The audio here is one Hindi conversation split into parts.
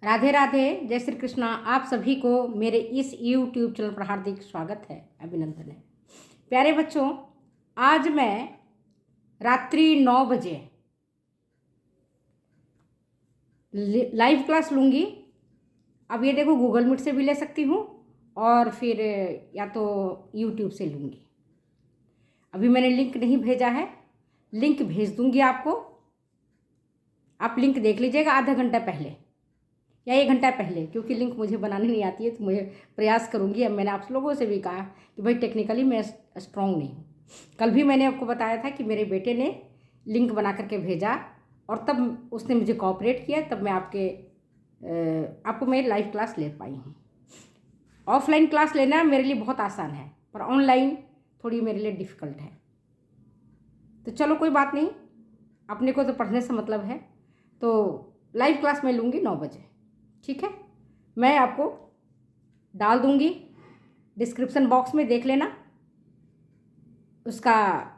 राधे राधे, जय श्री कृष्णा। आप सभी को मेरे इस YouTube चैनल पर हार्दिक स्वागत है, अभिनंदन है। प्यारे बच्चों, आज मैं रात्रि 9 बजे लाइव क्लास लूँगी। अब ये देखो, गूगल मीट से भी ले सकती हूँ और फिर या तो YouTube से लूँगी। अभी मैंने लिंक नहीं भेजा है, लिंक भेज दूँगी आपको। आप लिंक देख लीजिएगा आधा घंटा पहले या 1 घंटा पहले, क्योंकि लिंक मुझे बनानी नहीं आती है, तो मुझे प्रयास करूँगी। अब मैंने आप लोगों से भी कहा कि भाई टेक्निकली मैं स्ट्रॉन्ग नहीं हूँ। कल भी मैंने आपको बताया था कि मेरे बेटे ने लिंक बना करके भेजा और तब उसने मुझे कोऑपरेट किया, तब मैं आपको मैं लाइव क्लास ले पाई हूँ। ऑफलाइन क्लास लेना मेरे लिए बहुत आसान है, पर ऑनलाइन थोड़ी मेरे लिए डिफ़िकल्ट है। तो चलो कोई बात नहीं, अपने को तो पढ़ने से मतलब है। तो लाइव क्लास मैं लूँगी 9 बजे, ठीक है। मैं आपको डाल दूँगी डिस्क्रिप्शन बॉक्स में, देख लेना उसका,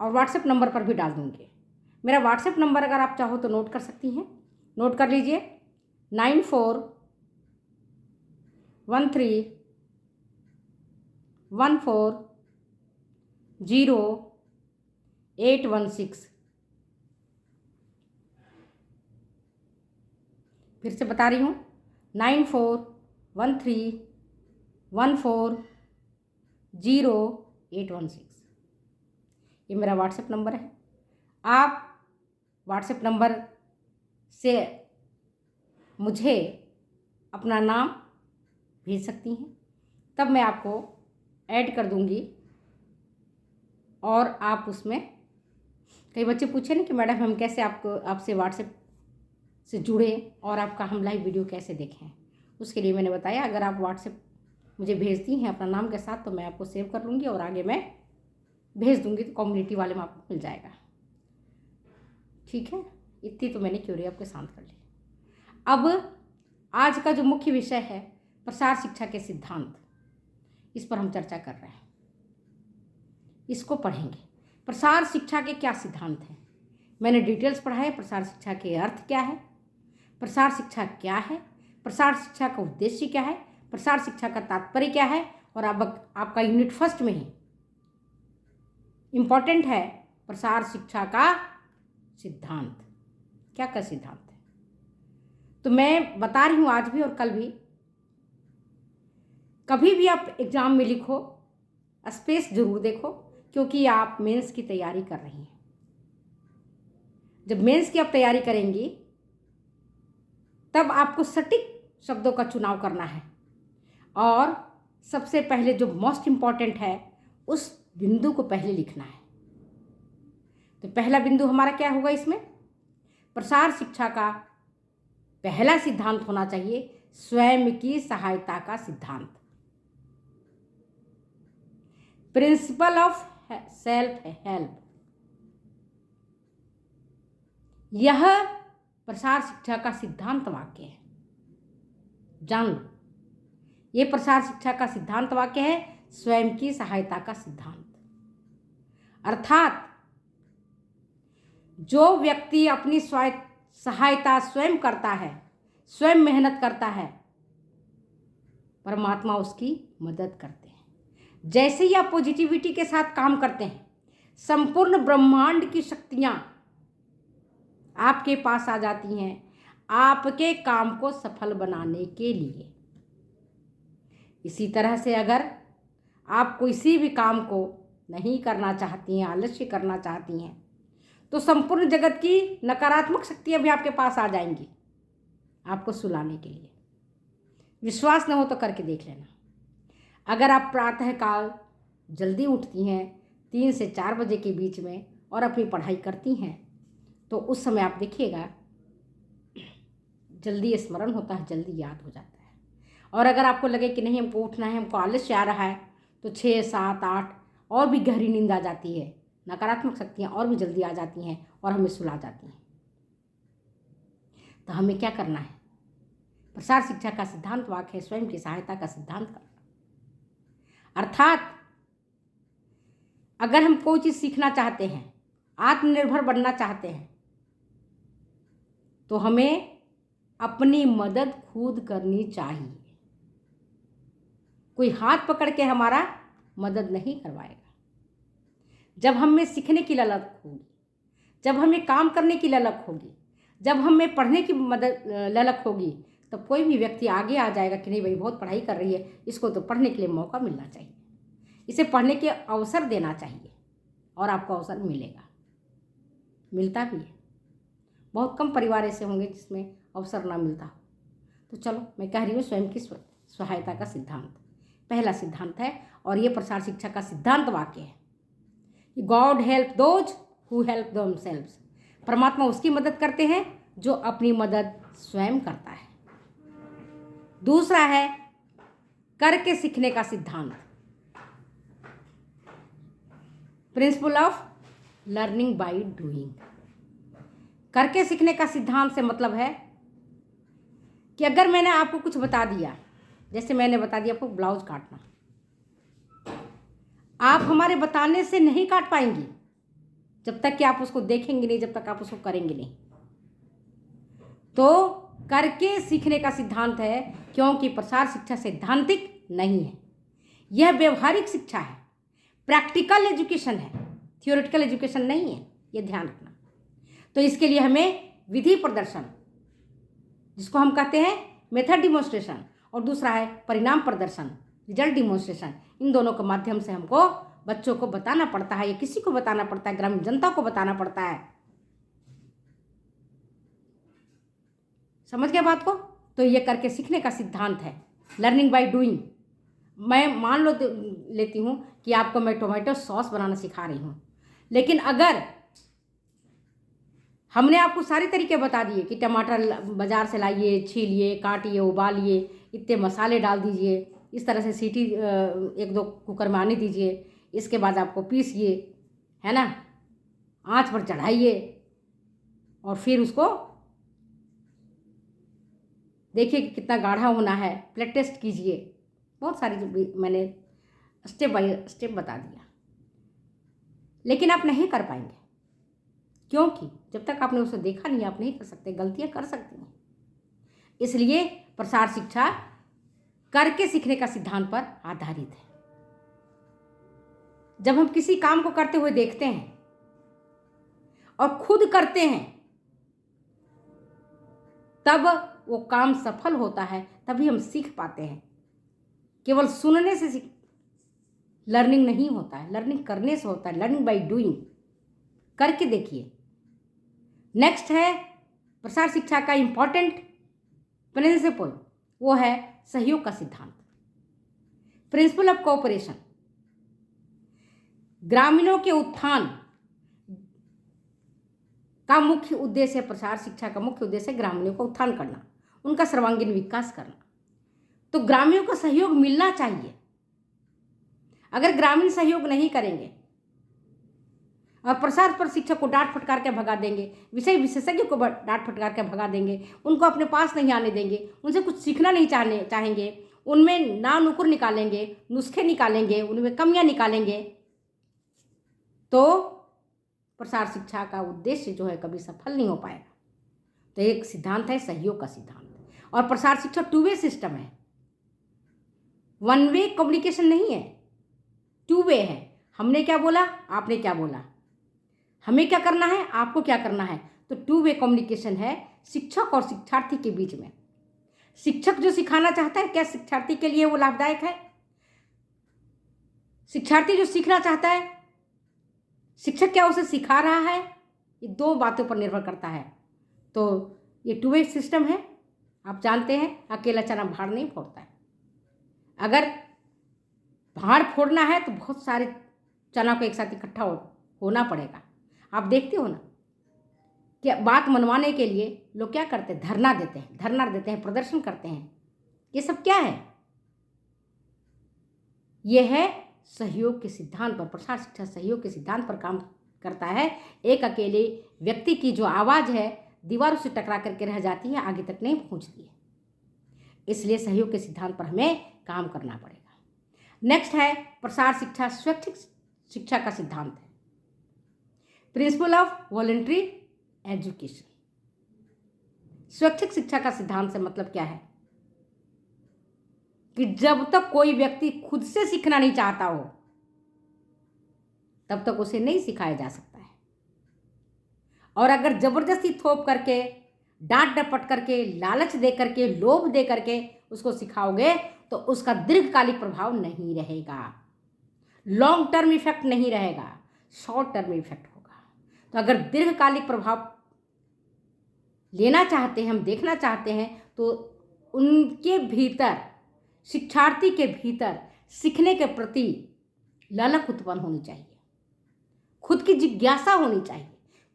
और व्हाट्सएप नंबर पर भी डाल दूँगी। मेरा व्हाट्सएप नंबर अगर आप चाहो तो नोट कर सकती हैं, नोट कर लीजिए। 9413140816। फिर से बता रही हूँ, 9413140816। ये मेरा व्हाट्सएप नंबर है। आप व्हाट्सएप नंबर से मुझे अपना नाम भेज सकती हैं, तब मैं आपको ऐड कर दूँगी। और आप उसमें, कई बच्चे पूछे ना कि मैडम हम कैसे आपसे व्हाट्सएप से जुड़े और आपका हम लाइव वीडियो कैसे देखें। उसके लिए मैंने बताया, अगर आप व्हाट्सएप मुझे भेजती हैं अपना नाम के साथ, तो मैं आपको सेव कर लूँगी और आगे मैं भेज दूँगी, तो कम्युनिटी वाले में आपको मिल जाएगा, ठीक है। इतनी तो मैंने क्यूरी आपके शांत कर ली। अब आज का जो मुख्य विषय है, प्रसार शिक्षा के सिद्धांत, इस पर हम चर्चा कर रहे हैं। इसको पढ़ेंगे। प्रसार शिक्षा के क्या सिद्धांत हैं, मैंने डिटेल्स पढ़ा है। प्रसार शिक्षा के अर्थ क्या है, प्रसार शिक्षा क्या है, प्रसार शिक्षा का उद्देश्य क्या है, प्रसार शिक्षा का तात्पर्य क्या है, और अब आपका यूनिट फर्स्ट में ही इम्पॉर्टेंट है प्रसार शिक्षा का सिद्धांत। क्या सिद्धांत है, तो मैं बता रही हूँ आज भी और कल भी। कभी भी आप एग्जाम में लिखो, स्पेस जरूर देखो, क्योंकि आप मेंस की तैयारी कर रही हैं। जब मेंस की आप तैयारी करेंगी, तब आपको सटीक शब्दों का चुनाव करना है, और सबसे पहले जो मोस्ट इम्पॉर्टेंट है, उस बिंदु को पहले लिखना है। तो पहला बिंदु हमारा क्या होगा इसमें? प्रसार शिक्षा का पहला सिद्धांत होना चाहिए स्वयं की सहायता का सिद्धांत, प्रिंसिपल ऑफ सेल्फ हेल्प। यह प्रसार शिक्षा का सिद्धांत वाक्य है, जान लो। यह प्रसार शिक्षा का सिद्धांत वाक्य है, स्वयं की सहायता का सिद्धांत। अर्थात जो व्यक्ति अपनी सहायता स्वयं करता है, स्वयं मेहनत करता है, परमात्मा उसकी मदद करते हैं। जैसे ही आप पॉजिटिविटी के साथ काम करते हैं, संपूर्ण ब्रह्मांड की शक्तियां आपके पास आ जाती हैं आपके काम को सफल बनाने के लिए। इसी तरह से अगर आप किसी भी काम को नहीं करना चाहती हैं, आलस्य करना चाहती हैं, तो संपूर्ण जगत की नकारात्मक शक्तियां भी आपके पास आ जाएंगी आपको सुलाने के लिए। विश्वास न हो तो करके देख लेना। अगर आप प्रातःकाल जल्दी उठती हैं 3 से 4 बजे के बीच में और अपनी पढ़ाई करती हैं, तो उस समय आप देखिएगा जल्दी स्मरण होता है, जल्दी याद हो जाता है। और अगर आपको लगे कि नहीं हमको उठना है, हमको आलस्य आ रहा है, तो 6, 7, 8 और भी गहरी नींद आ जाती है, नकारात्मक शक्तियाँ और भी जल्दी आ जाती हैं और हमें सुला जाती हैं। तो हमें क्या करना है? प्रसार शिक्षा का सिद्धांत वाक्य है स्वयं की सहायता का सिद्धांत करना। अर्थात अगर हम कोई चीज़ सीखना चाहते हैं, आत्मनिर्भर बनना चाहते हैं, तो हमें अपनी मदद खुद करनी चाहिए। कोई हाथ पकड़ के हमारा मदद नहीं करवाएगा। जब हम में सीखने की ललक होगी, जब हमें काम करने की ललक होगी, जब हमें पढ़ने की मदद ललक होगी, तब कोई भी व्यक्ति आगे आ जाएगा कि नहीं भाई बहुत पढ़ाई कर रही है, इसको तो पढ़ने के लिए मौका मिलना चाहिए, इसे पढ़ने के अवसर देना चाहिए। और आपको अवसर मिलेगा, मिलता भी है। बहुत कम परिवार ऐसे होंगे जिसमें अवसर ना मिलता हो। तो चलो मैं कह रही हूँ स्वयं की सहायता का सिद्धांत पहला सिद्धांत है, और ये प्रसार शिक्षा का सिद्धांत वाक्य है। God help those who help themselves. परमात्मा उसकी मदद करते हैं जो अपनी मदद स्वयं करता है। दूसरा है करके सीखने का सिद्धांत, principle of learning by doing. करके सीखने का सिद्धांत से मतलब है कि अगर मैंने आपको कुछ बता दिया, जैसे मैंने बता दिया आपको ब्लाउज काटना, आप हमारे बताने से नहीं काट पाएंगी जब तक कि आप उसको देखेंगे नहीं, जब तक आप उसको करेंगे नहीं। तो करके सीखने का सिद्धांत है, क्योंकि प्रसार शिक्षा सैद्धांतिक नहीं है, यह व्यवहारिक शिक्षा है, प्रैक्टिकल एजुकेशन है, थियोरेटिकल एजुकेशन नहीं है, यह ध्यान रखना। तो इसके लिए हमें विधि प्रदर्शन, जिसको हम कहते हैं मेथड डिमॉन्स्ट्रेशन, और दूसरा है परिणाम प्रदर्शन, रिजल्ट डिमॉन्स्ट्रेशन, इन दोनों के माध्यम से हमको बच्चों को बताना पड़ता है, या किसी को बताना पड़ता है, ग्रामीण जनता को बताना पड़ता है। समझ गए बात को? तो ये करके सीखने का सिद्धांत है, लर्निंग बाय डूइंग। मैं मान लेती हूँ कि आपको मैं टोमेटो सॉस बनाना सिखा रही हूँ, लेकिन अगर हमने आपको सारे तरीके बता दिए कि टमाटर बाजार से लाइए, छीलिए, काटिए, उबालिए, इतने मसाले डाल दीजिए, इस तरह से सीटी 1-2 कुकर में आने दीजिए, इसके बाद आपको पीसिए, है ना, आंच पर चढ़ाइए, और फिर उसको देखिए कि कितना गाढ़ा होना है, ब्लड टेस्ट कीजिए, बहुत सारी जो मैंने स्टेप बाय स्टेप बता दिया। लेकिन आप नहीं कर पाएंगे, क्योंकि जब तक आपने उसे देखा नहीं, आप नहीं कर सकते, गलतियां कर सकती हैं। इसलिए प्रसार शिक्षा करके सीखने का सिद्धांत पर आधारित है। जब हम किसी काम को करते हुए देखते हैं और खुद करते हैं, तब वो काम सफल होता है, तभी हम सीख पाते हैं। केवल सुनने से लर्निंग नहीं होता है, लर्निंग करने से होता है, लर्निंग बाय डूइंग। करके देखिए। नेक्स्ट है प्रसार शिक्षा का इंपॉर्टेंट प्रिंसिपल, वो है सहयोग का सिद्धांत, प्रिंसिपल ऑफ कोऑपरेशन। ग्रामीणों के उत्थान का मुख्य उद्देश्य, प्रसार शिक्षा का मुख्य उद्देश्य ग्रामीणों का उत्थान करना, उनका सर्वांगीण विकास करना। तो ग्रामीणों का सहयोग मिलना चाहिए। अगर ग्रामीण सहयोग नहीं करेंगे और प्रसार पर शिक्षक को डांट फटकार के भगा देंगे, विषय विशेषज्ञ को डांट फटकार के भगा देंगे, उनको अपने पास नहीं आने देंगे, उनसे कुछ सीखना नहीं चाहेंगे, उनमें ना नुकुर निकालेंगे, नुस्खे निकालेंगे, उनमें कमियां निकालेंगे, तो प्रसार शिक्षा का उद्देश्य जो है कभी सफल नहीं हो पाएगा। तो एक सिद्धांत है सहयोग का सिद्धांत। और प्रसार शिक्षा 2 वे सिस्टम है, 1 वे कम्युनिकेशन नहीं है, 2 वे है। हमने क्या बोला, आपने क्या बोला, हमें क्या करना है, आपको क्या करना है। तो 2 वे कम्युनिकेशन है शिक्षक और शिक्षार्थी के बीच में। शिक्षक जो सिखाना चाहता है, क्या शिक्षार्थी के लिए वो लाभदायक है? शिक्षार्थी जो सीखना चाहता है, शिक्षक क्या उसे सिखा रहा है? ये 2 बातों पर निर्भर करता है। तो ये 2 वे सिस्टम है। आप जानते हैं अकेला चना भाड़ नहीं फोड़ता है। अगर भाड़ फोड़ना है तो बहुत सारे चना को एक साथ इकट्ठा होना पड़ेगा। आप देखते हो ना कि बात मनवाने के लिए लोग क्या करते हैं, धरना देते हैं, प्रदर्शन करते हैं। ये सब क्या है? ये है सहयोग के सिद्धांत पर, प्रसार शिक्षा सहयोग के सिद्धांत पर काम करता है। एक अकेले व्यक्ति की जो आवाज़ है दीवारों से टकरा करके रह जाती है, आगे तक नहीं पहुंचती है। इसलिए सहयोग के सिद्धांत पर हमें काम करना पड़ेगा। नेक्स्ट है प्रसार शिक्षा स्वैच्छिक शिक्षा का सिद्धांत है, प्रिंसिपल ऑफ वॉलंटरी एजुकेशन। स्वैच्छिक शिक्षा का सिद्धांत से मतलब क्या है कि जब तक कोई व्यक्ति खुद से सीखना नहीं चाहता हो तब तक उसे नहीं सिखाया जा सकता है। और अगर जबरदस्ती थोप करके, डांट डपट करके, लालच दे करके, लोभ दे करके उसको सिखाओगे तो उसका दीर्घकालिक प्रभाव नहीं रहेगा, लॉन्ग टर्म इफेक्ट नहीं रहेगा, शॉर्ट टर्म इफेक्ट होगा। तो अगर दीर्घकालिक प्रभाव लेना चाहते हैं, हम देखना चाहते हैं, तो उनके भीतर, शिक्षार्थी के भीतर सीखने के प्रति ललक उत्पन्न होनी चाहिए, खुद की जिज्ञासा होनी चाहिए,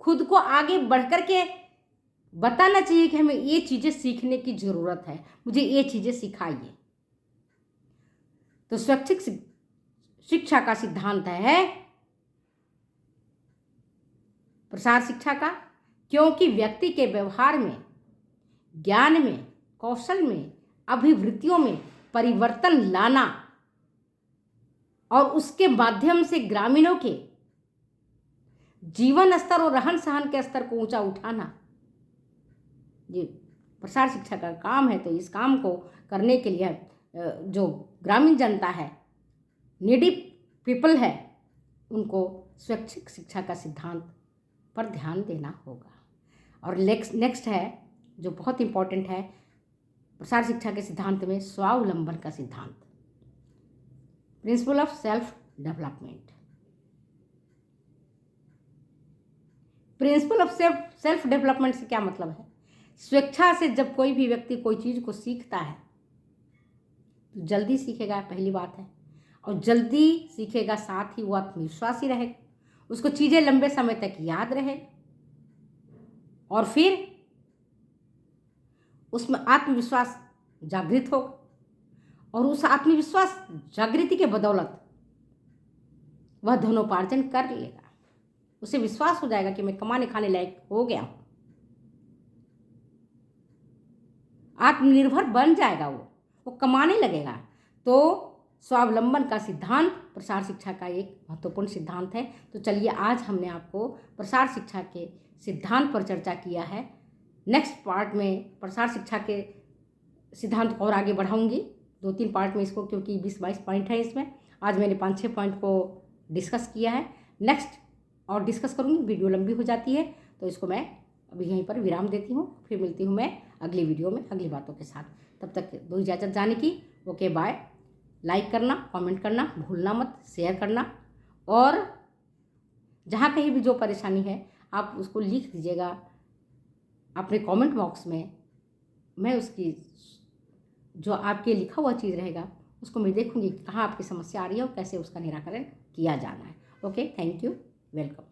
खुद को आगे बढ़कर के बताना चाहिए कि हमें ये चीज़ें सीखने की ज़रूरत है, मुझे ये चीज़ें सिखाइए। तो स्वैच्छिक शिक्षा का सिद्धांत है प्रसार शिक्षा का, क्योंकि व्यक्ति के व्यवहार में, ज्ञान में, कौशल में, अभिवृत्तियों में परिवर्तन लाना और उसके माध्यम से ग्रामीणों के जीवन स्तर और रहन सहन के स्तर को ऊंचा उठाना ये प्रसार शिक्षा का काम है। तो इस काम को करने के लिए जो ग्रामीण जनता है, नीडी पीपल है, उनको स्वैच्छिक शिक्षा का सिद्धांत पर ध्यान देना होगा। और नेक्स्ट है जो बहुत इम्पोर्टेंट है प्रसार शिक्षा के सिद्धांत में, स्वावलंबन का सिद्धांत, principle of self development. Principle of self development से क्या मतलब है? स्वेच्छा से जब कोई भी व्यक्ति कोई चीज़ को सीखता है तो जल्दी सीखेगा, पहली बात है, और जल्दी सीखेगा, साथ ही वो आत्मविश्वासी रहेगा, उसको चीज़ें लंबे समय तक याद रहे, और फिर उसमें आत्मविश्वास जागृत होगा, और उस आत्मविश्वास जागृति के बदौलत वह धनोपार्जन कर लेगा, उसे विश्वास हो जाएगा कि मैं कमाने खाने लायक हो गया हूँ, आत्मनिर्भर बन जाएगा, वो कमाने लगेगा। तो स्वावलंबन का सिद्धांत प्रसार शिक्षा का एक महत्वपूर्ण सिद्धांत है। तो चलिए आज हमने आपको प्रसार शिक्षा के सिद्धांत पर चर्चा किया है। नेक्स्ट पार्ट में प्रसार शिक्षा के सिद्धांत को और आगे बढ़ाऊंगी, 2-3 पार्ट में इसको, क्योंकि 20-22 पॉइंट है इसमें। आज मैंने 5-6 पॉइंट को डिस्कस किया है, नेक्स्ट और डिस्कस करूँगी, वीडियो लंबी हो जाती है, तो इसको मैं अभी यहीं पर विराम देती हूँ। फिर मिलती हूँ मैं अगली वीडियो में अगली बातों के साथ। तब तक दो इजाज़त जाने की। Okay bye. लाइक करना, कमेंट करना भूलना मत, शेयर करना, और जहाँ कहीं भी जो परेशानी है आप उसको लिख दीजिएगा अपने कमेंट बॉक्स में। मैं उसकी जो आपके लिखा हुआ चीज़ रहेगा उसको मैं देखूंगी कहाँ आपकी समस्या आ रही है और कैसे उसका निराकरण किया जाना है। Okay, thank you, welcome.